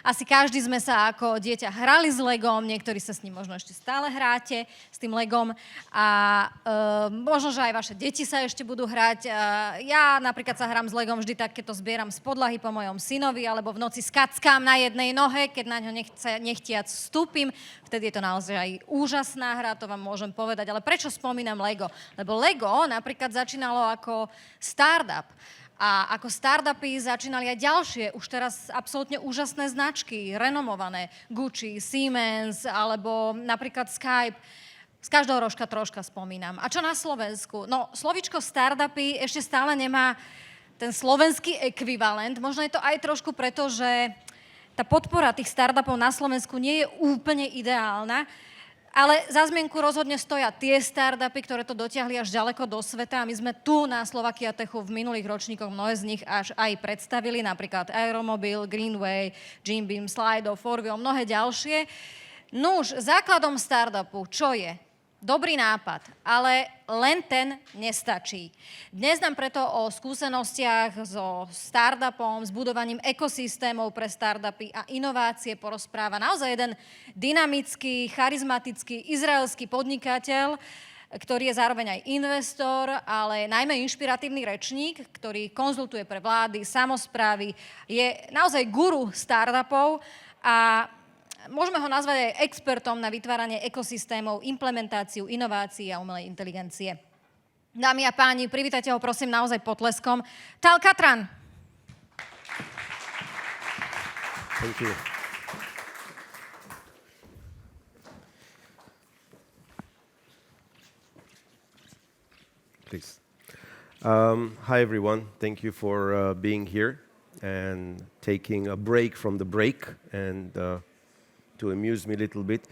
Asi každý sme sa ako dieťa hrali s Legom, niektorí sa s ním možno ešte stále hráte, s tým Legom. A možno, že aj vaše deti sa ešte budú hrať. Ja napríklad sa hrám s Legom vždy tak, keď to zbieram z podlahy po mojom synovi, alebo v noci skackám na jednej nohe, keď na ňo nechtiac vstúpim. Vtedy je to naozaj aj úžasná hra, to vám môžem povedať. Ale prečo spomínam Lego? Lebo Lego napríklad začínalo ako startup. A ako startupy začínali aj ďalšie, už teraz absolútne úžasné značky, renomované, Gucci, Siemens, alebo napríklad Skype. Z každého rožka troška spomínam. A čo na Slovensku? No, slovíčko startupy ešte stále nemá ten slovenský ekvivalent. Možno je to aj trošku preto, že tá podpora tých startupov na Slovensku nie je úplne ideálna. Ale za zmienku rozhodne stoja tie startupy, ktoré to dotiahli až ďaleko do sveta. A my sme tu na Slovakia Techu v minulých ročníkoch mnohé z nich až aj predstavili, napríklad Aeromobil, Greenway, Jim Beam, Slido, Forvio, mnohé ďalšie. Nuž, základom startupu, čo je? Dobrý nápad, ale len ten nestačí. Dnes nám preto o skúsenostiach so startupom, s budovaním ekosystémov pre startupy a inovácie porozpráva naozaj jeden dynamický, charizmatický, izraelský podnikateľ, ktorý je zároveň aj investor, ale najmä inšpiratívny rečník, ktorý konzultuje pre vlády, samosprávy, je naozaj guru startupov a môžeme ho nazvať aj expertom na vytváranie ekosystémov, implementáciu, inovácií a umelej inteligencie. Dámy a páni, privítajte ho prosím naozaj potleskom. Tal Catran. Thank you. Please. Hi everyone. Thank you for being here and taking a break from the break and to amuse me a little bit.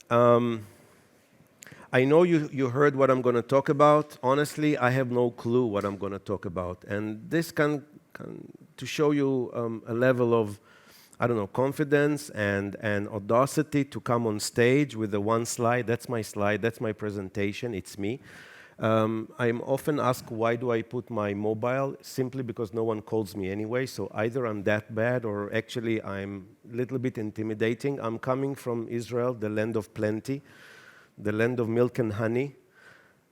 I know you heard what I'm going to talk about. Honestly, I have no clue what I'm going to talk about. And this can to show you a level of, I don't know, confidence and audacity to come on stage with the one slide. That's my slide. That's my presentation. It's me. I'm often asked, why do I put my mobile? Simply because no one calls me anyway, so either I'm that bad or actually I'm a little bit intimidating. I'm coming from Israel, the land of plenty, the land of milk and honey,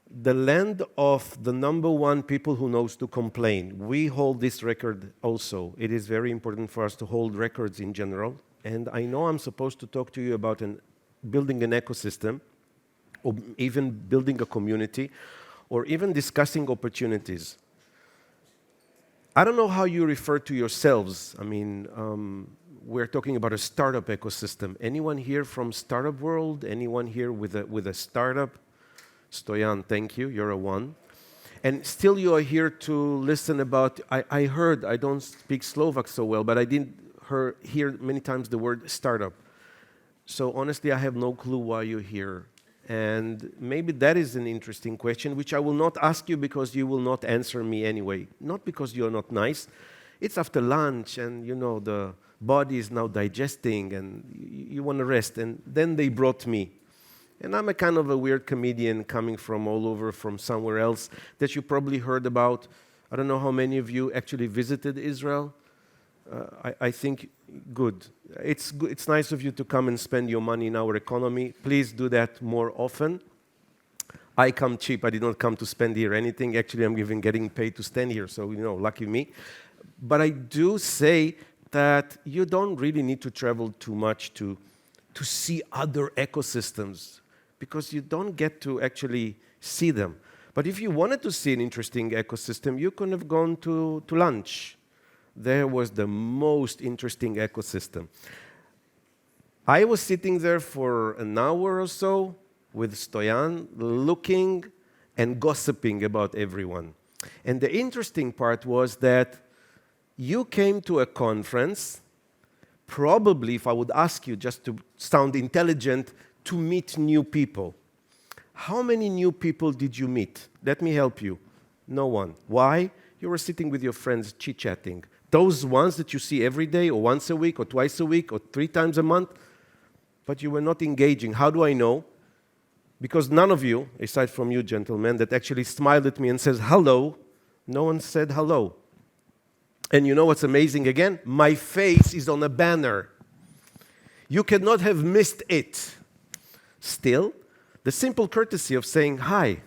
the land of the number one people who knows to complain. We hold this record also. It is very important for us to hold records in general, and I know I'm supposed to talk to you about building an ecosystem, or even building a community, or even discussing opportunities. I don't know how you refer to yourselves. I mean, we're talking about a startup ecosystem. Anyone here from startup world? Anyone here with a startup? Stoyan, thank you, you're a one. And still you are here to listen about, I heard, I don't speak Slovak so well, but I didn't hear many times the word startup. So honestly, I have no clue why you're here. And maybe that is an interesting question, which I will not ask you because you will not answer me anyway. Not because you're not nice. It's after lunch and, you know, the body is now digesting and you want to rest. And then they brought me. And I'm a kind of a weird comedian coming from all over, from somewhere else that you probably heard about. I don't know how many of you actually visited Israel. I think good. It's nice of you to come and spend your money in our economy. Please do that more often. I come cheap. I did not come to spend here anything. Actually, I'm getting paid to stand here, so, you know, lucky me. But I do say that you don't really need to travel too much to see other ecosystems, because you don't get to actually see them. But if you wanted to see an interesting ecosystem, you could have gone to lunch. There was the most interesting ecosystem. I was sitting there for an hour or so with Stoyan, looking and gossiping about everyone. And the interesting part was that you came to a conference, probably, if I would ask you just to sound intelligent, to meet new people. How many new people did you meet? Let me help you. No one. Why? You were sitting with your friends chit-chatting. Those ones that you see every day, or once a week, or twice a week, or 3 times a month, but you were not engaging. How do I know? Because none of you, aside from you gentlemen, that actually smiled at me and says hello, no one said hello. And you know what's amazing again? My face is on a banner. You cannot have missed it. Still, the simple courtesy of saying hi.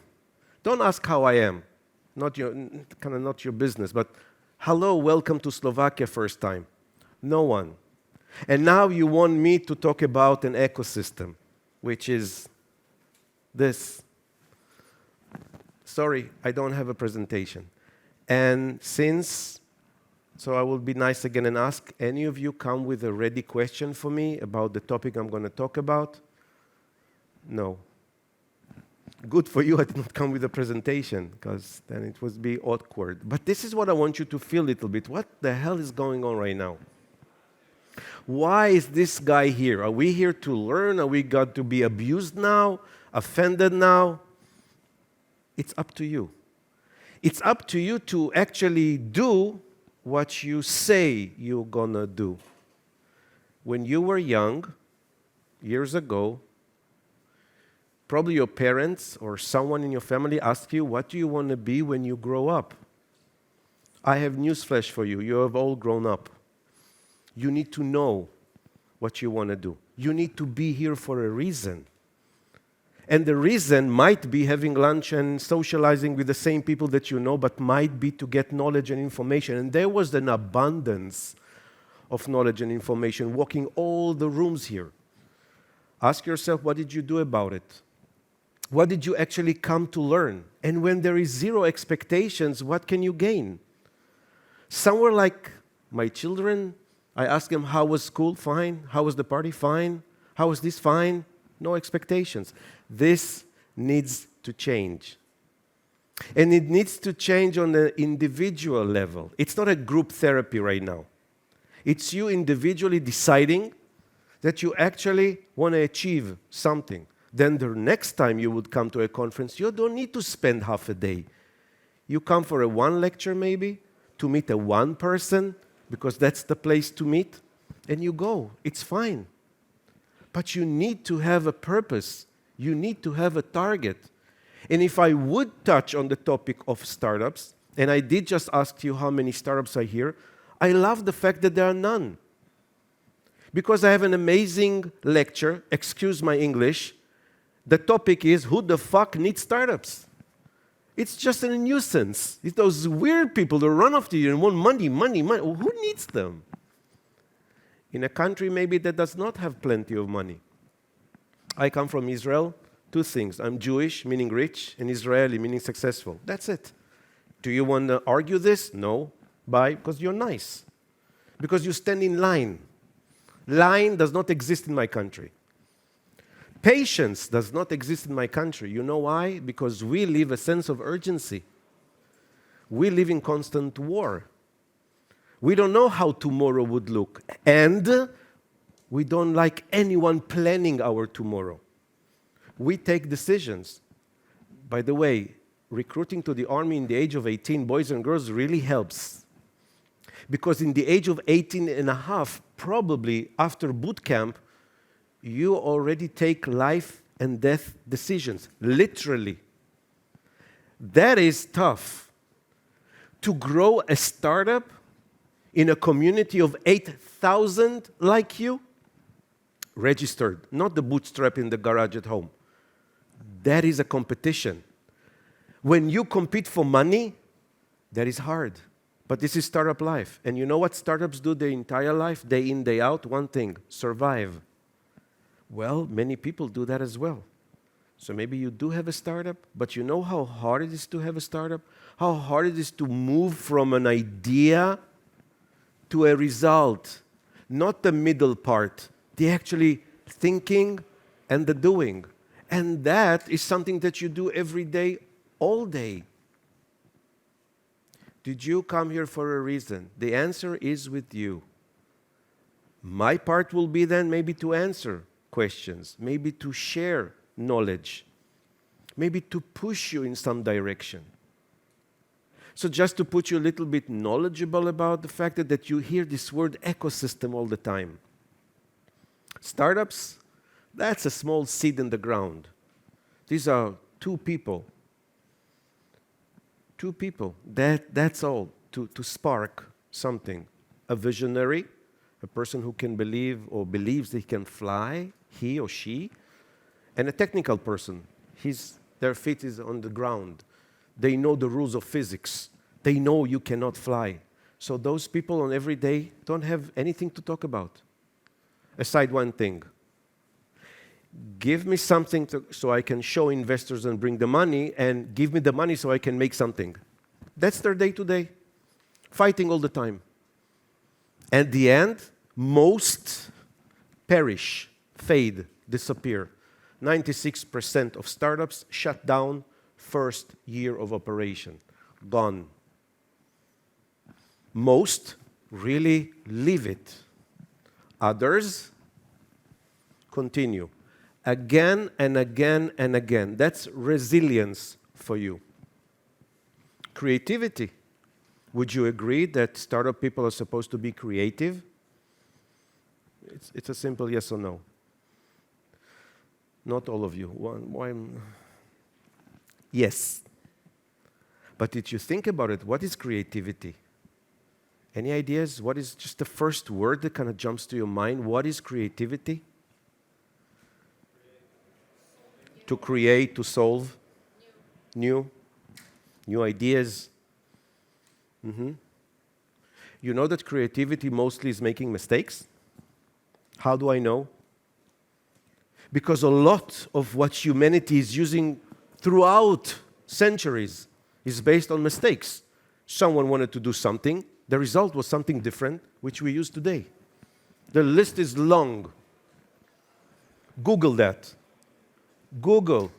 Don't ask how I am. Not your business, but hello, welcome to Slovakia first time. No one. And now you want me to talk about an ecosystem, which is this. Sorry, I don't have a presentation. And so I will be nice again and ask, any of you come with a ready question for me about the topic I'm going to talk about? No. Good for you, I did not come with a presentation, because then it would be awkward. But this is what I want you to feel a little bit. What the hell is going on right now? Why is this guy here? Are we here to learn? Are we got to be abused now? Offended now? It's up to you. It's up to you to actually do what you say you're gonna do. When you were young, years ago, probably your parents or someone in your family asked you, what do you want to be when you grow up? I have newsflash for you. You have all grown up. You need to know what you want to do. You need to be here for a reason. And the reason might be having lunch and socializing with the same people that you know, but might be to get knowledge and information. And there was an abundance of knowledge and information walking all the rooms here. Ask yourself, what did you do about it? What did you actually come to learn? And when there is zero expectations, what can you gain? Somewhere like my children, I ask them, how was school? Fine. How was the party? Fine. How was this? Fine. No expectations. This needs to change. And it needs to change on the individual level. It's not a group therapy right now. It's you individually deciding that you actually want to achieve something. Then the next time you would come to a conference, you don't need to spend half a day. You come for a one lecture maybe, to meet a one person, because that's the place to meet, and you go. It's fine. But you need to have a purpose. You need to have a target. And if I would touch on the topic of startups, and I did just ask you how many startups are here, I love the fact that there are none. Because I have an amazing lecture, excuse my English, the topic is, who the fuck needs startups? It's just a nuisance. It's those weird people that run after you and want money. Who needs them? In a country maybe that does not have plenty of money. I come from Israel. Two things. I'm Jewish, meaning rich, and Israeli, meaning successful. That's it. Do you want to argue this? No. Why? Because you're nice. Because you stand in line. Line does not exist in my country. Patience does not exist in my country. You know why? Because we live a sense of urgency. We live in constant war. We don't know how tomorrow would look. And we don't like anyone planning our tomorrow. We take decisions. By the way, recruiting to the army in the age of 18, boys and girls, really helps. Because in the age of 18 and a half, probably after boot camp, you already take life and death decisions, literally. That is tough. To grow a startup in a community of 8,000 like you, registered, not the bootstrap in the garage at home. That is a competition. When you compete for money, that is hard. But this is startup life. And you know what startups do their entire life, day in, day out? One thing, survive. Well, many people do that as well. So maybe you do have a startup, but you know how hard it is to have a startup? How hard it is to move from an idea to a result. Not the middle part, the actually thinking and the doing. And that is something that you do every day, all day. Did you come here for a reason? The answer is with you. My part will be then maybe to answer questions, maybe to share knowledge, maybe to push you in some direction. So just to put you a little bit knowledgeable about the fact that you hear this word ecosystem all the time. Startups, that's a small seed in the ground. These are two people. Two people, that's all, to spark something. A visionary, a a person who can believe or believes that he can fly, he or she, and a technical person. Their feet is on the ground. They know the rules of physics. They know you cannot fly. So those people on every day don't have anything to talk about, aside one thing. Give me something so I can show investors and bring the money, and give me the money so I can make something. That's their day-to-day, fighting all the time. At the end, most perish, fade, disappear. 96% of startups shut down first year of operation, gone. Most really leave it. Others continue. Again and again and again. That's resilience for you. Creativity. Would you agree that startup people are supposed to be creative? It's a simple yes or no. Not all of you. Why? Yes. But if you think about it, what is creativity? Any ideas? What is just the first word that kind of jumps to your mind? What is creativity? To create, to solve. New ideas. You know that creativity mostly is making mistakes? How do I know? Because a lot of what humanity is using throughout centuries is based on mistakes. Someone wanted to do something, the result was something different, which we use today. The list is long. Google that. Google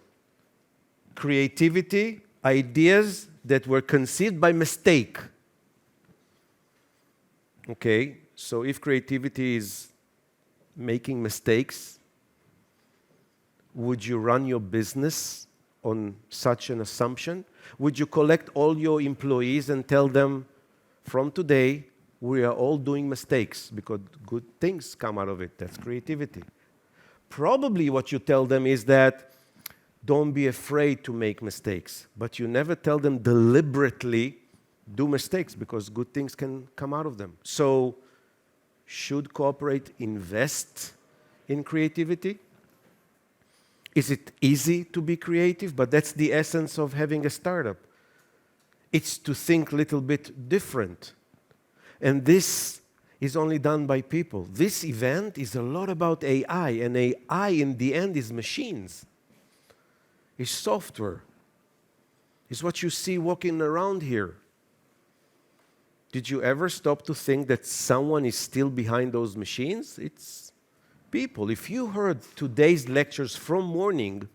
creativity, ideas that were conceived by mistake. Okay, so if creativity is making mistakes, would you run your business on such an assumption? Would you collect all your employees and tell them, from today, we are all doing mistakes because good things come out of it? That's creativity. Probably what you tell them is that don't be afraid to make mistakes, but you never tell them deliberately do mistakes because good things can come out of them. So, should corporate invest in creativity? Is it easy to be creative? But that's the essence of having a startup. It's to think a little bit different. And this is only done by people. This event is a lot about AI, and AI in the end is machines. It's software. It's what you see walking around here. Did you ever stop to think that someone is still behind those machines? It's people. If you heard today's lectures from morning,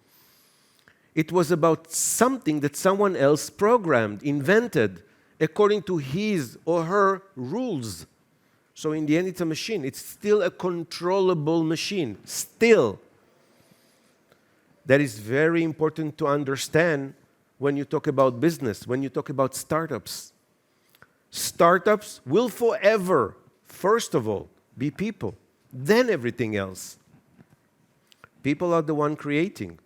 it was about something that someone else programmed, invented, according to his or her rules. So in the end, it's a machine. It's still a controllable machine. Still. That is very important to understand when you talk about business, when you talk about startups. Startups will forever, first of all, be people, then everything else. People are the one creating.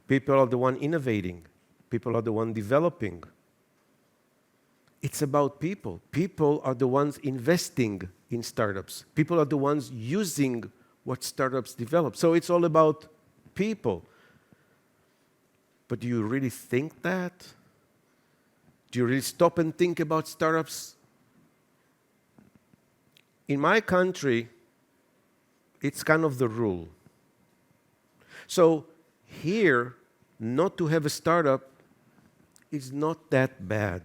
People are the one innovating. People are the one developing. It's about people. People are the ones investing in startups. People are the ones using what startups develop. So it's all about people. But do you really think that? Do you really stop and think about startups? In my country, it's kind of the rule. So here, not to have a startup is not that bad.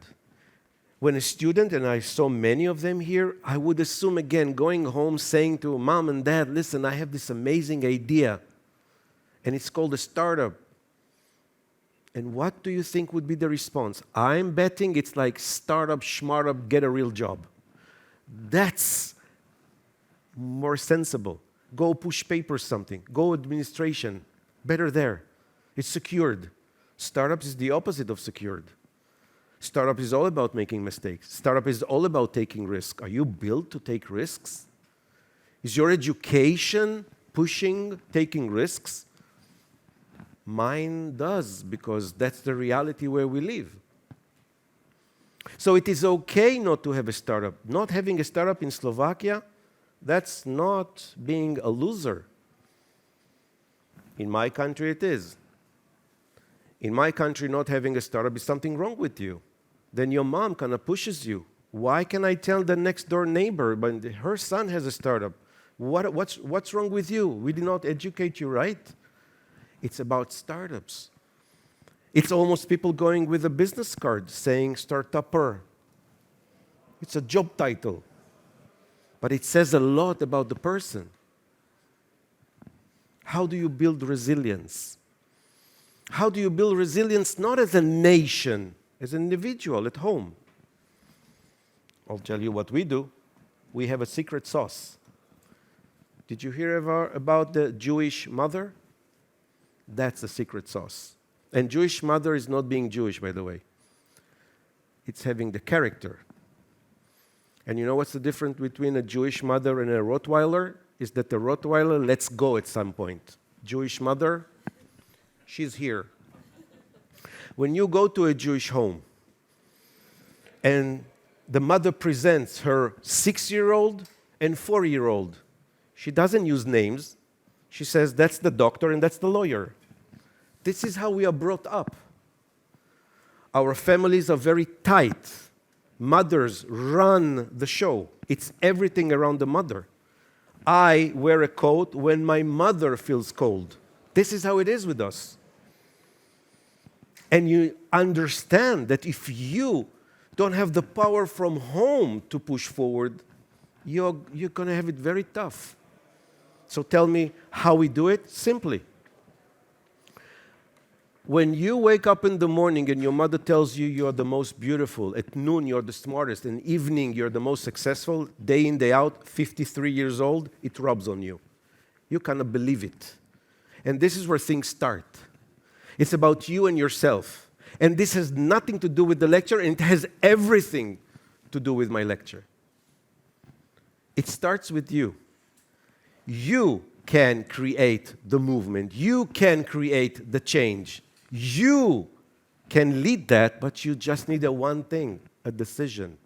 When a student, and I saw many of them here, I would assume again, going home saying to mom and dad, listen, I have this amazing idea, and it's called a startup. And what do you think would be the response? I'm betting it's like startup, schmartup, get a real job. That's more sensible. Go push papers something. Go administration. Better there. It's secured. Startup is the opposite of secured. Startup is all about making mistakes. Startup is all about taking risks. Are you built to take risks? Is your education pushing taking risks? Mine does, because that's the reality where we live. So it is okay not to have a startup. Not having a startup in Slovakia That's not being a loser. In my country, it is. In my country, not having a startup is something wrong with you. Then your mom kind of pushes you. Why can I tell the next door neighbor when her son has a startup? What's wrong with you? We did not educate you right. It's about startups. It's almost people going with a business card saying startupper. It's a job title. But it says a lot about the person. How do you build resilience? How do you build resilience not as a nation, as an individual at home? I'll tell you what we do. We have a secret sauce. Did you hear about the Jewish mother? That's the secret sauce. And Jewish mother is not being Jewish, by the way. It's having the character. And you know what's the difference between a Jewish mother and a Rottweiler? Is that the Rottweiler lets go at some point. Jewish mother, she's here. When you go to a Jewish home and the mother presents her 6-year-old and 4-year-old, she doesn't use names. She says, that's the doctor and that's the lawyer. This is how we are brought up. Our families are very tight. Mothers run the show. It's everything around the mother. I wear a coat when my mother feels cold. This is how it is with us. And you understand that if you don't have the power from home to push forward, you're going to have it very tough. So tell me how we do it? Simply. When you wake up in the morning and your mother tells you you're the most beautiful, at noon you're the smartest, in evening you're the most successful, day in, day out, 53 years old, it rubs on you. You kind of believe it. And this is where things start. It's about you and yourself. And this has nothing to do with the lecture, and it has everything to do with my lecture. It starts with you. You can create the movement. You can create the change. You can lead that, but you just need one thing, a decision.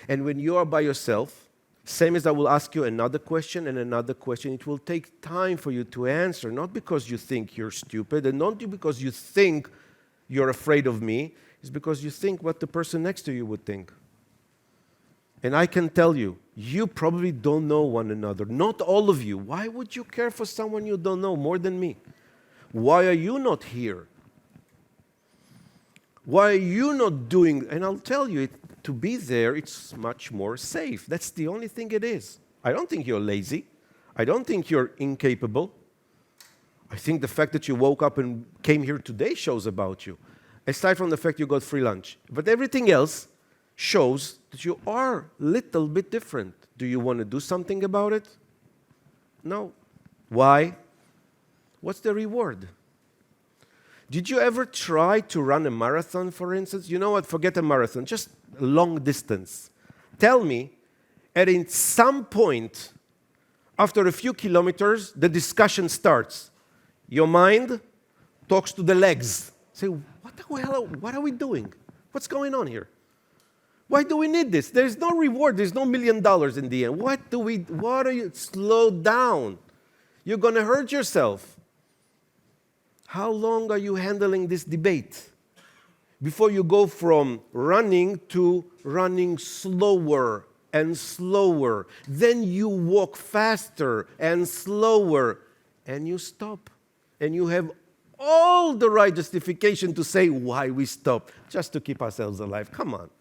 And when you are by yourself, same as I will ask you another question and another question, it will take time for you to answer, not because you think you're stupid, and not because you think you're afraid of me, it's because you think what the person next to you would think. And I can tell you, you probably don't know one another. Not all of you. Why would you care for someone you don't know more than me? Why are you not here? Why are you not doing? And I'll tell you, to be there, it's much more safe. That's the only thing it is. I don't think you're lazy. I don't think you're incapable. I think the fact that you woke up and came here today shows about you. Aside from the fact you got free lunch. But everything else shows that you are a little bit different. Do you want to do something about it? No. Why? What's the reward? Did you ever try to run a marathon, for instance? You know what? Forget a marathon, just a long distance. Tell me, at some point, after a few kilometers, the discussion starts. Your mind talks to the legs. Say, what are we doing? What's going on here? Why do we need this? There's no reward. There's no $1 million in the end. What are you? Slow down. You're going to hurt yourself. How long are you handling this debate? Before you go from running to running slower and slower. Then you walk faster and slower. And you stop. And you have all the right justification to say why we stop. Just to keep ourselves alive. Come on.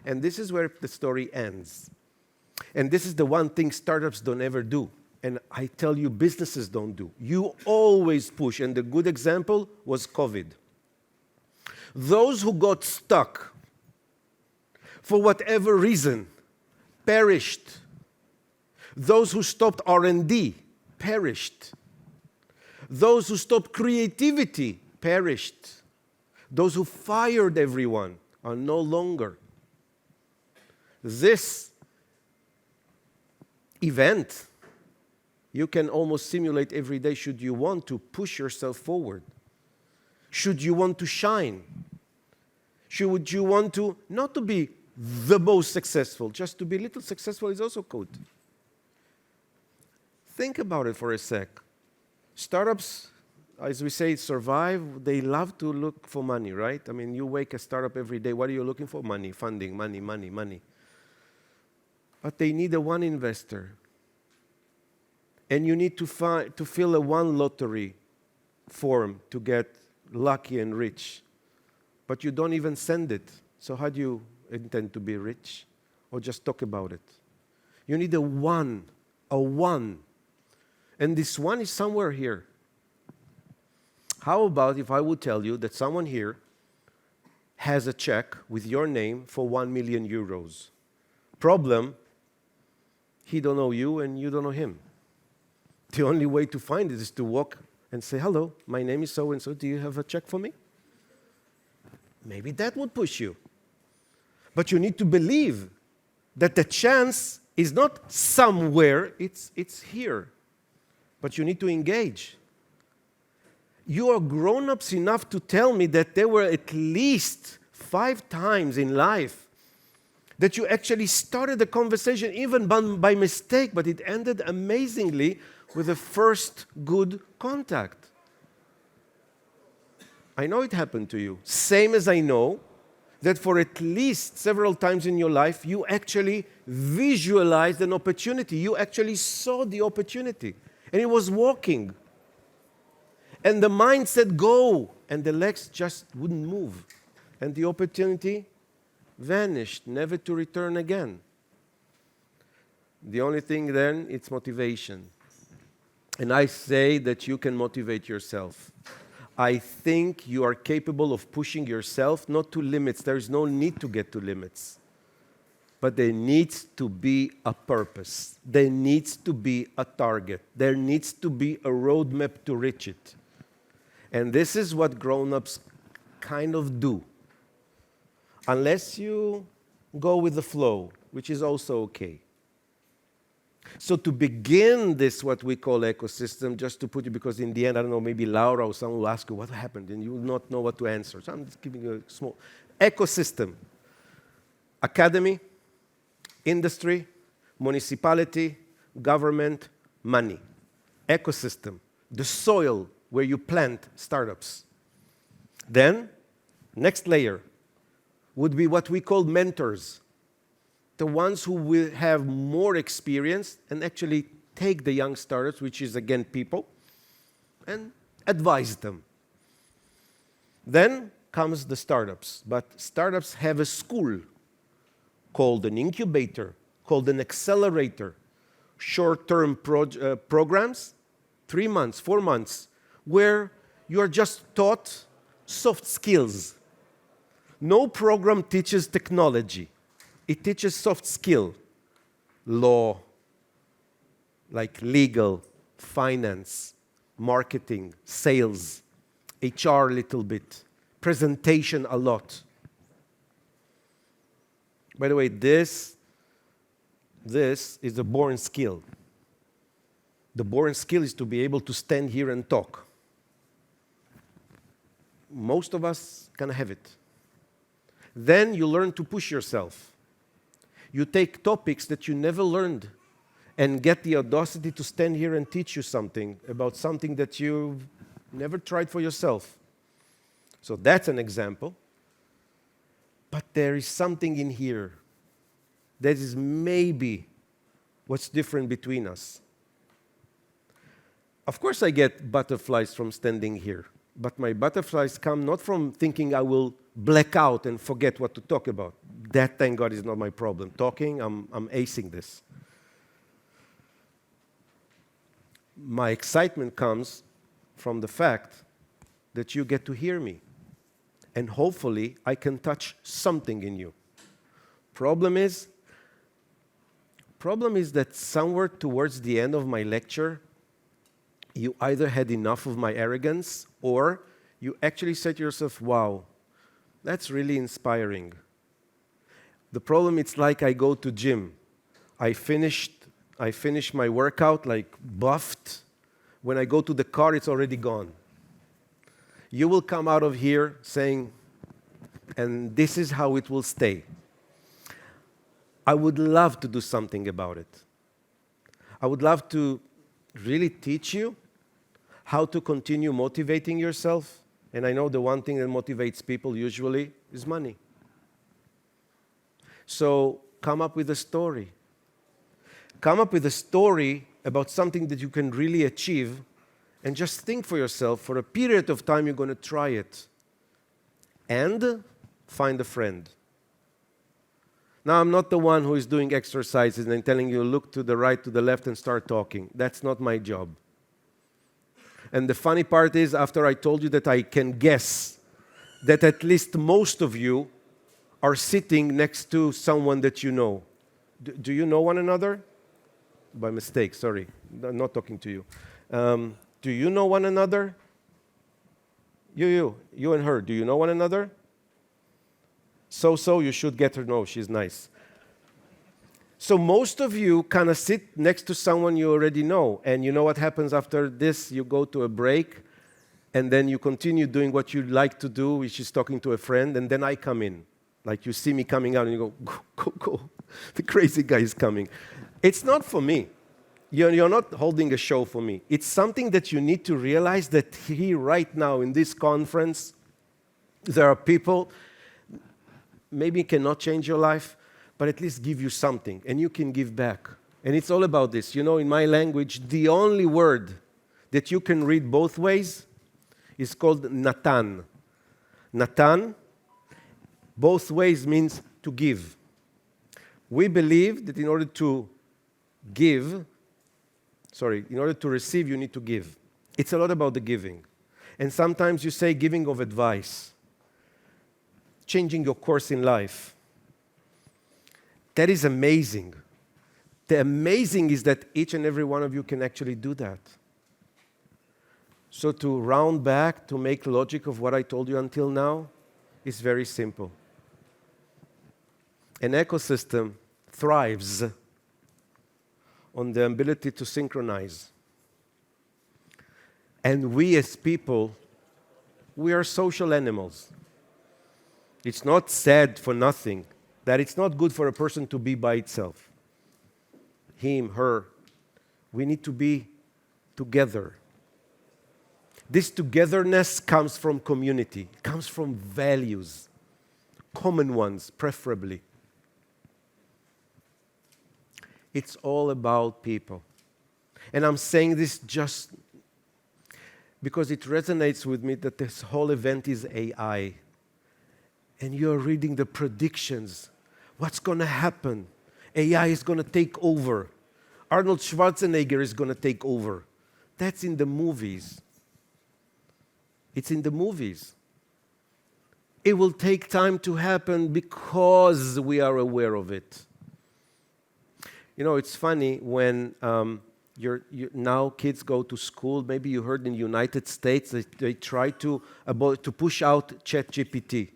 And this is where the story ends. And this is the one thing startups don't ever do. And I tell you, businesses don't do. You always push. And the good example was COVID. Those who got stuck, for whatever reason, perished. Those who stopped R&D perished. Those who stopped creativity perished. Those who fired everyone are no longer. This event, you can almost simulate every day should you want to push yourself forward. Should you want to shine? Should you want to, not to be the most successful. Just to be little successful is also code. Think about it for a sec. Startups, as we say, survive. They love to look for money, right? I mean, you wake a startup every day. What are you looking for? Money, funding, money, money, money. But they need a one investor. And you need to fill a one lottery form to get lucky and rich. But you don't even send it. So how do you intend to be rich? Or just talk about it? You need a one. And this one is somewhere here. How about if I would tell you that someone here has a check with your name for 1 million euros? Problem, he don't know you and you don't know him. The only way to find it is to walk and say, hello, my name is so-and-so, do you have a check for me? Maybe that would push you. But you need to believe that the chance is not somewhere, it's here. But you need to engage. You are grown-ups enough to tell me that there were at least 5 times in life that you actually started a conversation, even by mistake, but it ended amazingly with a first good contact. I know it happened to you. Same as I know that for at least several times in your life, you actually visualized an opportunity. You actually saw the opportunity. And it was walking. And the mind said, go. And the legs just wouldn't move. And the opportunity vanished, never to return again. The only thing then, it's motivation. And I say that you can motivate yourself. I think you are capable of pushing yourself, not to limits. There is no need to get to limits. But there needs to be a purpose. There needs to be a target. There needs to be a roadmap to reach it. And this is what grown-ups kind of do. Unless you go with the flow, which is also okay. So to begin this, what we call ecosystem, just to put you, because in the end, I don't know, maybe Laura or someone will ask you what happened, and you will not know what to answer. So I'm just giving you a small ecosystem. Academy, industry, municipality, government, money. Ecosystem, the soil where you plant startups. Then, next layer would be what we call mentors. The ones who will have more experience and actually take the young startups, which is again people, and advise them. Then comes the startups. But startups have a school called an incubator, called an accelerator, short-term programs, 3 months, 4 months, where you are just taught soft skills. No program teaches technology. It teaches soft skill, law, like legal, finance, marketing, sales, HR a little bit, presentation a lot. By the way, this is a born skill. The born skill is to be able to stand here and talk. Most of us can have it. Then you learn to push yourself. You take topics that you never learned and get the audacity to stand here and teach you something about something that you've never tried for yourself. So that's an example. But there is something in here that is maybe what's different between us. Of course, I get butterflies from standing here, but my butterflies come not from thinking I will black out and forget what to talk about. That, thank God, is not my problem. Talking, I'm acing this. My excitement comes from the fact that you get to hear me. And hopefully, I can touch something in you. Problem is that somewhere towards the end of my lecture, you either had enough of my arrogance or you actually said to yourself, wow, that's really inspiring. The problem, it's like I go to gym. I finish my workout, like buffed. When I go to the car, it's already gone. You will come out of here saying, and this is how it will stay. I would love to do something about it. I would love to really teach you how to continue motivating yourself. And I know the one thing that motivates people usually is money. So come up with a story. Come up with a story about something that you can really achieve, and just think for yourself, for a period of time, you're going to try it. And find a friend. Now, I'm not the one who is doing exercises and telling you, look to the right, to the left, and start talking. That's not my job. And the funny part is, after I told you that I can guess that at least most of you are sitting next to someone that you know. Do you know one another? By mistake, sorry. I'm not talking to you. Do you know one another? You and her, do you know one another? So, you should get her. No, she's nice. So most of you kind of sit next to someone you already know. And you know what happens after this? You go to a break, and then you continue doing what you like to do, which is talking to a friend, and then I come in. Like you see me coming out, and you go. The crazy guy is coming. It's not for me. You're not holding a show for me. It's something that you need to realize that here, right now, in this conference, there are people maybe cannot change your life, but at least give you something, and you can give back. And it's all about this. You know, in my language, the only word that you can read both ways is called Natan. Natan, both ways means to give. We believe that in order to receive, you need to give. It's a lot about the giving. And sometimes you say giving of advice, changing your course in life. That is amazing. The amazing is that each and every one of you can actually do that. So to round back, to make logic of what I told you until now, is very simple. An ecosystem thrives on the ability to synchronize. And we as people, we are social animals. It's not said for nothing that it's not good for a person to be by itself. Him, her. We need to be together. This togetherness comes from community, comes from values, common ones, preferably. It's all about people. And I'm saying this just because it resonates with me that this whole event is AI. And you're reading the predictions. What's going to happen? AI is going to take over. Arnold Schwarzenegger is going to take over. That's in the movies. It's in the movies. It will take time to happen because we are aware of it. You know, it's funny when now kids go to school. Maybe you heard in the United States they try to push out ChatGPT.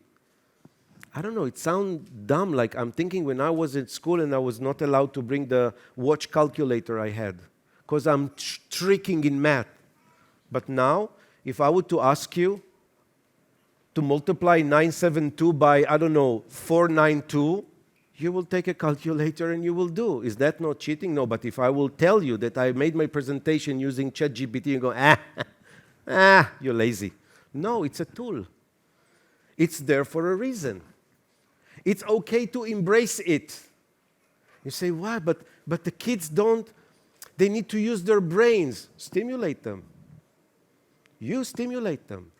I don't know, it sounds dumb, like I'm thinking when I was in school and I was not allowed to bring the watch calculator I had, because I'm tricking in math. But now, if I were to ask you to multiply 972 by, 492, you will take a calculator and you will do. Is that not cheating? No, but if I will tell you that I made my presentation using ChatGPT, you go, you're lazy. No, it's a tool. It's there for a reason. It's okay to embrace it. You say, why? But the kids don't. They need to use their brains. Stimulate them. You stimulate them.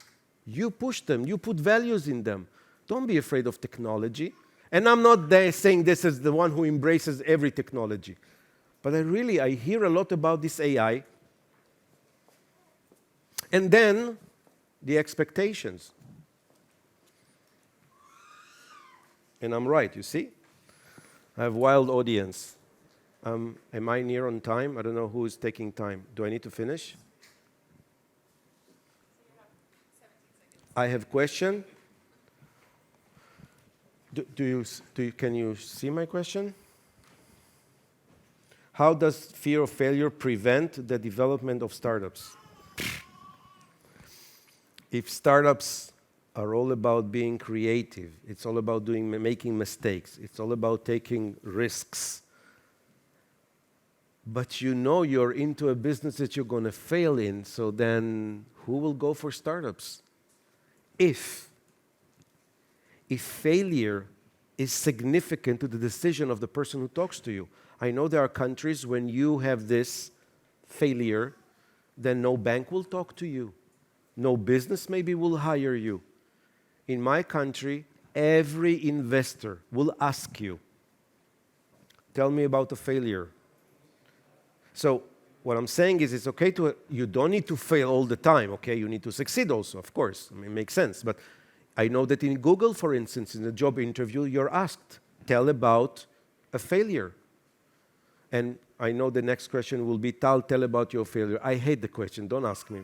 You push them. You put values in them. Don't be afraid of technology. And I'm not saying this as the one who embraces every technology. But I hear a lot about this AI. And then the expectations. And I'm right, you see? I have wild audience. Am I near on time? I don't know who is taking time. Do I need to finish? I have question. Can you see my question? How does fear of failure prevent the development of startups? If startups are all about being creative. It's all about making mistakes. It's all about taking risks. But you know you're into a business that you're going to fail in, so then who will go for startups? If failure is significant to the decision of the person who talks to you. I know there are countries when you have this failure, then no bank will talk to you. No business maybe will hire you. In my country, every investor will ask you, tell me about a failure. So what I'm saying is it's okay you don't need to fail all the time, okay? You need to succeed also, of course. I mean, it makes sense. But I know that in Google, for instance, in a job interview, you're asked, tell about a failure. And I know the next question will be, tell about your failure. I hate the question, don't ask me.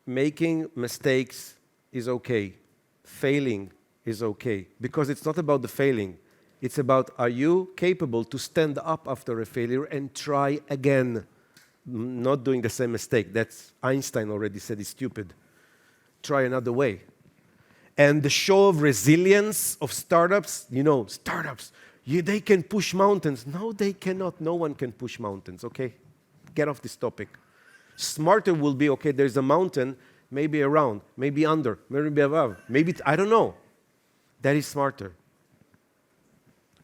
Making mistakes is okay. Failing is okay. Because it's not about the failing. It's about, are you capable to stand up after a failure and try again? Not doing the same mistake. That's Einstein already said it's stupid. Try another way. And the show of resilience of startups, startups, they can push mountains. No, they cannot. No one can push mountains, okay? Get off this topic. Smarter will be, okay, there's a mountain, maybe around, maybe under, maybe above, maybe, I don't know. That is smarter.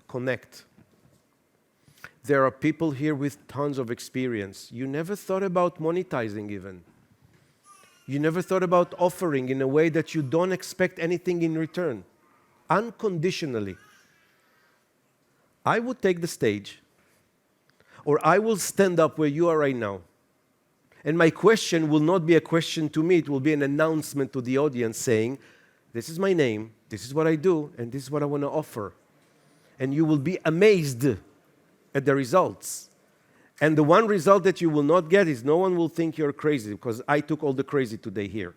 Connect. There are people here with tons of experience. You never thought about monetizing even. You never thought about offering in a way that you don't expect anything in return, unconditionally. I would take the stage, or I will stand up where you are right now. And my question will not be a question to me, it will be an announcement to the audience saying, this is my name, this is what I do, and this is what I want to offer. And you will be amazed at the results. And the one result that you will not get is no one will think you're crazy, because I took all the crazy today here.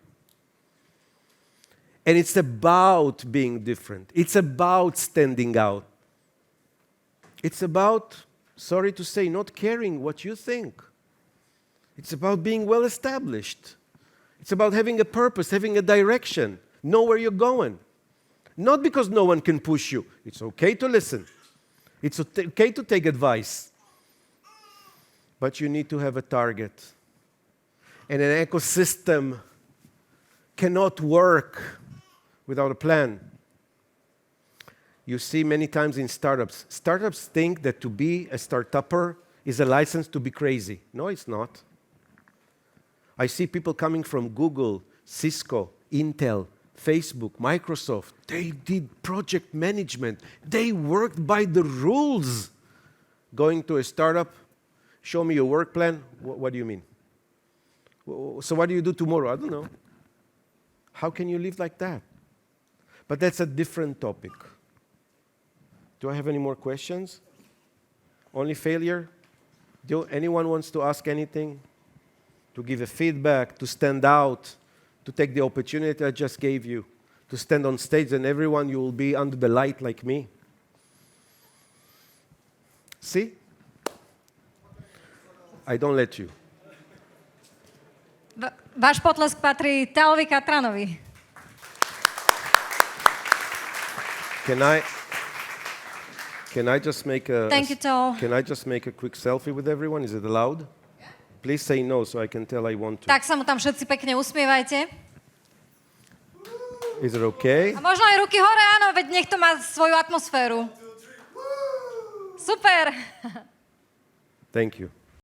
And it's about being different. It's about standing out. It's about, sorry to say, not caring what you think. It's about being well established. It's about having a purpose, having a direction, know where you're going. Not because no one can push you. It's okay to listen. It's okay to take advice. But you need to have a target. And an ecosystem cannot work without a plan. You see many times in startups think that to be a startupper is a license to be crazy. No, it's not. I see people coming from Google, Cisco, Intel, Facebook, Microsoft. They did project management. They worked by the rules. Going to a startup, show me your work plan. What do you mean? So what do you do tomorrow? I don't know. How can you live like that? But that's a different topic. Do I have any more questions? Only failure? Anyone wants to ask anything? To give a feedback, to stand out, to take the opportunity I just gave you, to stand on stage and everyone, you will be under the light like me. See? I don't let you. Váš potlesk patrí Talovi Catranovi. Can I just make a Thank you, Tal. Can I just make a quick selfie with everyone? Is it allowed? Yeah. Please say no so I can tell I want to. Tak sa mu tam všetci pekne usmievajte. Is it okay? A možno aj ruky hore, áno, veď nech to má svoju atmosféru. Super. Thank you.